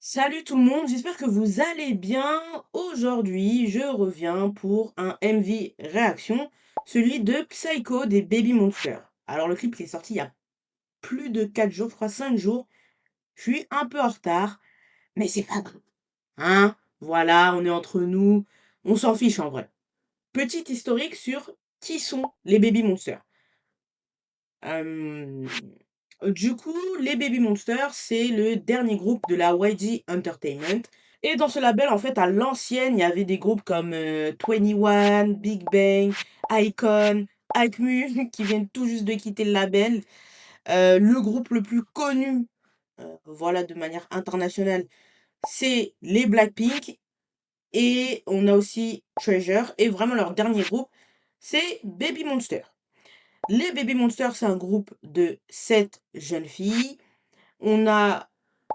Salut tout le monde, j'espère que vous allez bien. Aujourd'hui, je reviens pour un MV réaction, celui de Psycho des Baby Monsters. Alors le clip il est sorti il y a plus de 4 jours, je crois 5 jours. Je suis un peu en retard, mais c'est pas grave. Hein? Voilà, on est entre nous, on s'en fiche en vrai. Petit historique sur qui sont les Baby Monsters. Euh, Du coup, les Baby Monsters, c'est le dernier groupe de la YG Entertainment. Et dans ce label, en fait, à l'ancienne, il y avait des groupes comme 21, Big Bang, Icon, Acmu, qui viennent tout juste de quitter le label. Le groupe le plus connu, voilà, de manière internationale, c'est les Blackpink. Et on a aussi Treasure. Et vraiment, leur dernier groupe, c'est Baby Monster. Les Baby Monsters, c'est un groupe de 7 jeunes filles. On a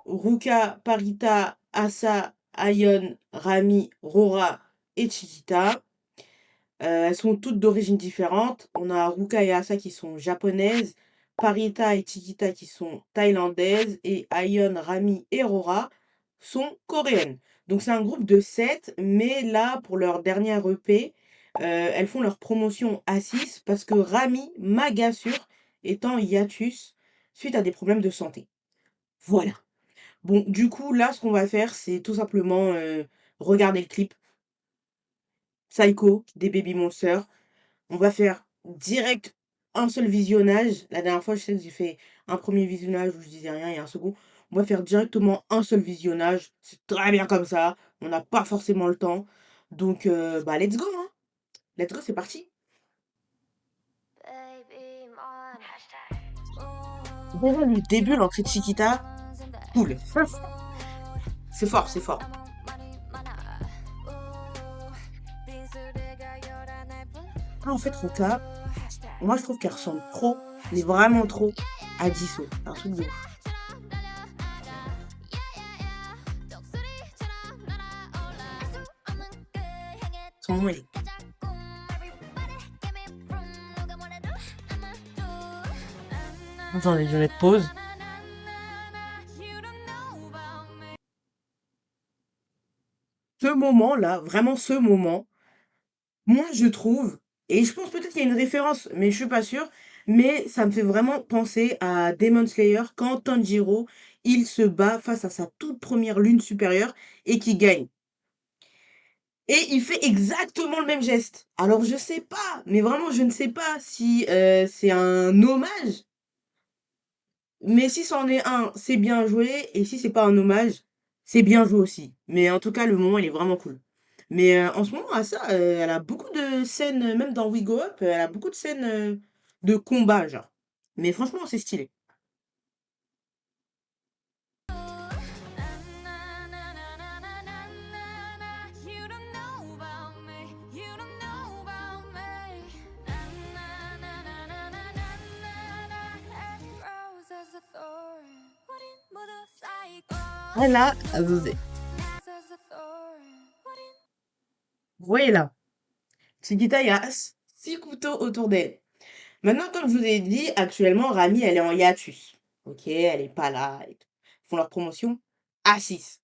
Ruka, Parita, Asa, Ayon, Rami, Rora et Chiquita. Elles sont toutes d'origines différentes. On a Ruka et Asa qui sont japonaises, Parita et Chiquita qui sont thaïlandaises, et Ayon, Rami et Rora sont coréennes. Donc c'est un groupe de 7, mais là, pour leur dernière EP, elles font leur promotion à 6 parce que Rami, maga sûr, est en hiatus suite à des problèmes de santé. Voilà. Bon, du coup, là, ce qu'on va faire, c'est tout simplement regarder le clip Psycho des Baby Monsters. On va faire direct un seul visionnage. La dernière fois, je sais que j'ai fait un premier visionnage où je disais rien et un second. On va faire directement un seul visionnage. C'est très bien comme ça. On n'a pas forcément le temps. Donc, bah, let's go, hein. Let's go, c'est parti. Déjà, le début, l'entrée de Chiquita, cool. C'est fort, c'est fort. Ah, en fait, Ruka, moi, je trouve qu'elle ressemble trop, mais vraiment trop, à Jisoo. Un truc de ouf. Son nom, il est... Attendez, je vais mettre pause. Ce moment-là, vraiment ce moment, moi, je trouve, et je pense peut-être qu'il y a une référence, mais je suis pas sûre, mais ça me fait vraiment penser à Demon Slayer quand Tanjiro, il se bat face à sa toute première lune supérieure et qui gagne. Et il fait exactement le même geste. Alors je sais pas, mais vraiment je ne sais pas si c'est un hommage, mais si c'en est un, c'est bien joué, et si c'est pas un hommage, c'est bien joué aussi. Mais en tout cas, le moment, il est vraiment cool. Mais en ce moment, à ça, elle a beaucoup de scènes, même dans We Go Up, elle a beaucoup de scènes de combat, genre. Mais franchement, c'est stylé. Ah là, vous voyez là, Chiquita, il y a 6 couteaux autour d'elle. Maintenant, comme je vous ai dit, actuellement, Rami, elle est en hiatus. Ok, elle est pas là. Et tout. Ils font leur promotion à 6.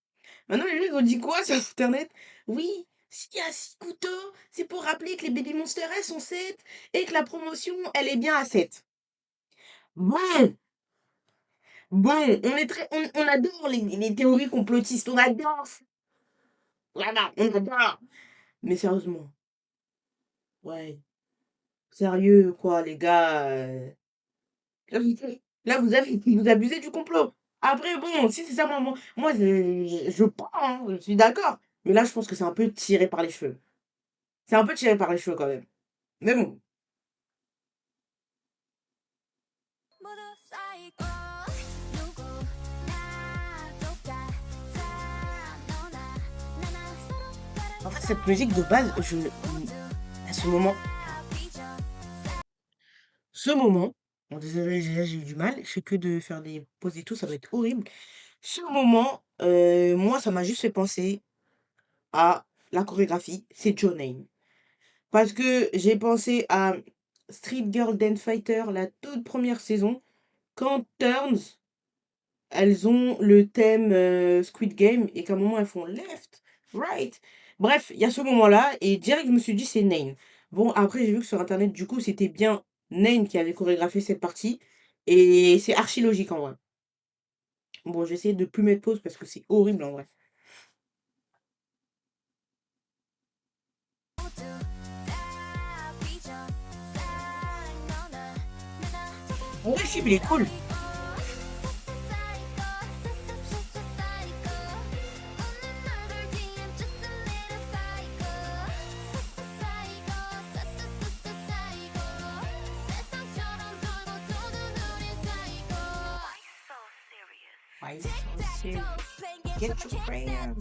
Maintenant, les gens, ils ont dit quoi sur Internet? Oui, s'il y a 6 couteaux, c'est pour rappeler que les Baby Monster, elles sont 7 et que la promotion, elle est bien à 7. Bon, bon, on adore les théories complotistes, on adore ça. Voilà, on adore. Mais sérieusement, ouais, sérieux, quoi, les gars. Là, vous abusez du complot. Après, bon, si c'est ça, moi je prends, hein, je suis d'accord. Mais là, je pense que c'est un peu tiré par les cheveux. C'est un peu tiré par les cheveux quand même. Mais bon. En fait, cette musique de base, à ce moment, bon, désolé, j'ai eu du mal. Je fais que de faire des pauses et tout, ça va être horrible. Ce moment, moi, ça m'a juste fait penser à la chorégraphie, c'est Your Name. Parce que j'ai pensé à Street Girl Dance Fighter, la toute première saison, quand Turns, elles ont le thème, Squid Game et qu'à un moment elles font left, right. Bref, il y a ce moment-là et direct je me suis dit: «C'est Nein». Bon après j'ai vu que sur internet du coup c'était bien Nein qui avait chorégraphié cette partie et c'est archi logique en vrai. Bon je vais essayer de plus mettre pause parce que c'est horrible en vrai. En vrai le clip il est cool. Why so serious? Get your crayon.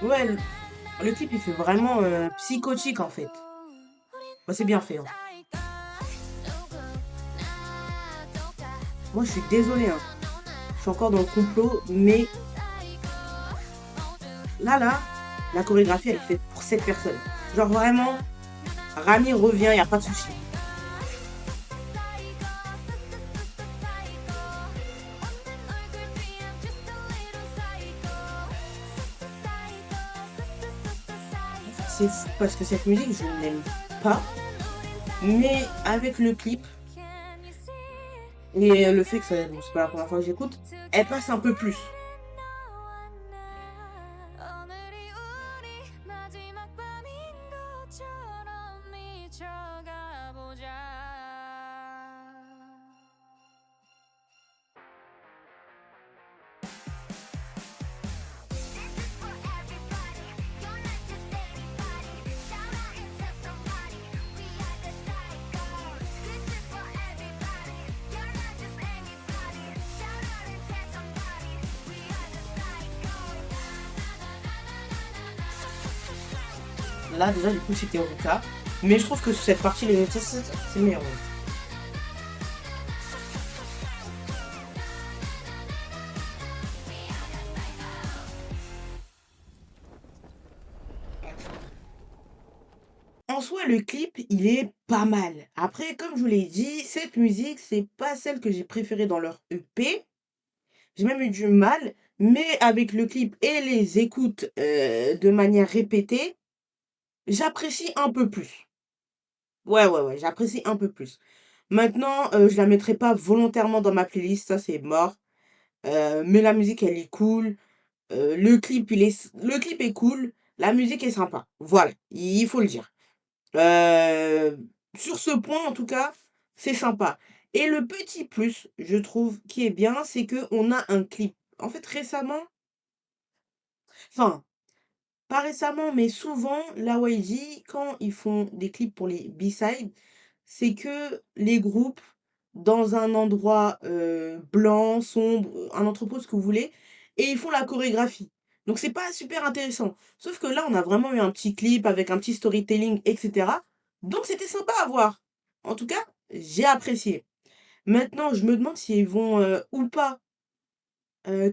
Ouais, le clip il fait vraiment, psychotique en fait. Bah, c'est bien fait, hein. Moi je suis désolée, hein, je suis encore dans le complot, mais là, la chorégraphie elle est faite pour cette personne. Genre vraiment, Rami revient, y a pas de souci. C'est fou parce que cette musique, je ne l'aime pas, mais avec le clip et le fait que ça bon, c'est pas la première fois que j'écoute, elle passe un peu plus. Là, déjà, du coup, c'était Ruka. Mais je trouve que sur cette partie, les notices, c'est meilleur. Ouais. En soi, le clip, il est pas mal. Après, comme je vous l'ai dit, cette musique, c'est pas celle que j'ai préférée dans leur EP. J'ai même eu du mal, mais avec le clip et les écoutes de manière répétée, j'apprécie un peu plus. Ouais, j'apprécie un peu plus. Maintenant, je la mettrai pas volontairement dans ma playlist, ça c'est mort. Mais la musique, elle est cool. Le clip est cool, la musique est sympa. Voilà, il faut le dire. Heu, sur ce point, en tout cas, c'est sympa et le petit plus, je trouve, qui est bien, c'est qu'on a un clip. En fait, récemment, enfin, pas récemment, mais souvent, la YG, quand ils font des clips pour les B-sides, c'est que les groupes, dans un endroit, blanc, sombre, un entrepôt, ce que vous voulez et ils font la chorégraphie. Donc c'est pas super intéressant. Sauf que là, on a vraiment eu un petit clip avec un petit storytelling et cetera. Donc c'était sympa à voir. En tout cas, j'ai apprécié. Maintenant, je me demande s'ils vont, ou pas,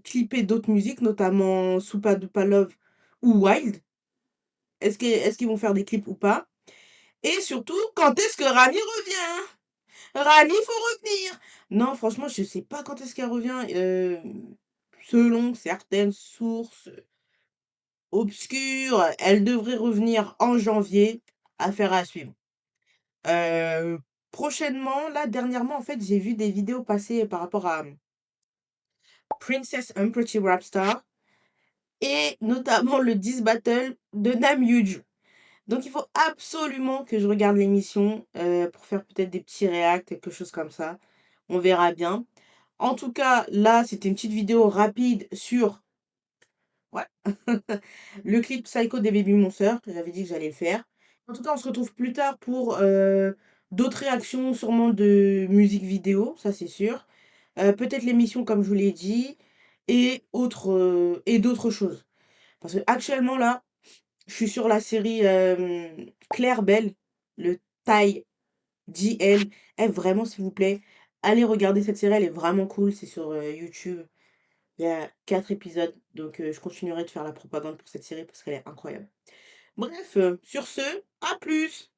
clipper d'autres musiques, notamment Supa Dupa Love ou Wild. Est-ce qu'ils vont faire des clips ou pas? Et surtout, quand est-ce que Rami revient? Rami, faut revenir! Non, franchement, je sais pas quand est-ce qu'elle revient, selon certaines sources obscures, elle devrait revenir en janvier, affaire à suivre. Heu, prochainement, là, dernièrement, en fait, j'ai vu des vidéos passer par rapport à, Princess and Pretty Rap Star et notamment le diss battle de Namjoon. Donc il faut absolument que je regarde l'émission, pour faire peut-être des petits réacts, quelque chose comme ça. On verra bien. En tout cas, là, c'était une petite vidéo rapide sur ouais, le clip Psycho des Baby Monsters, que j'avais dit que j'allais le faire. En tout cas, on se retrouve plus tard pour, d'autres réactions, sûrement de musique vidéo, ça c'est sûr. Peut-être l'émission comme je vous l'ai dit et d'autres choses. Parce qu'actuellement là, je suis sur la série, Claire Bell, le Thai DL. Eh vraiment s'il vous plaît, allez regarder cette série, elle est vraiment cool, c'est sur, YouTube. Il y a 4 épisodes, donc je continuerai de faire la propagande pour cette série parce qu'elle est incroyable. Bref, sur ce, à plus!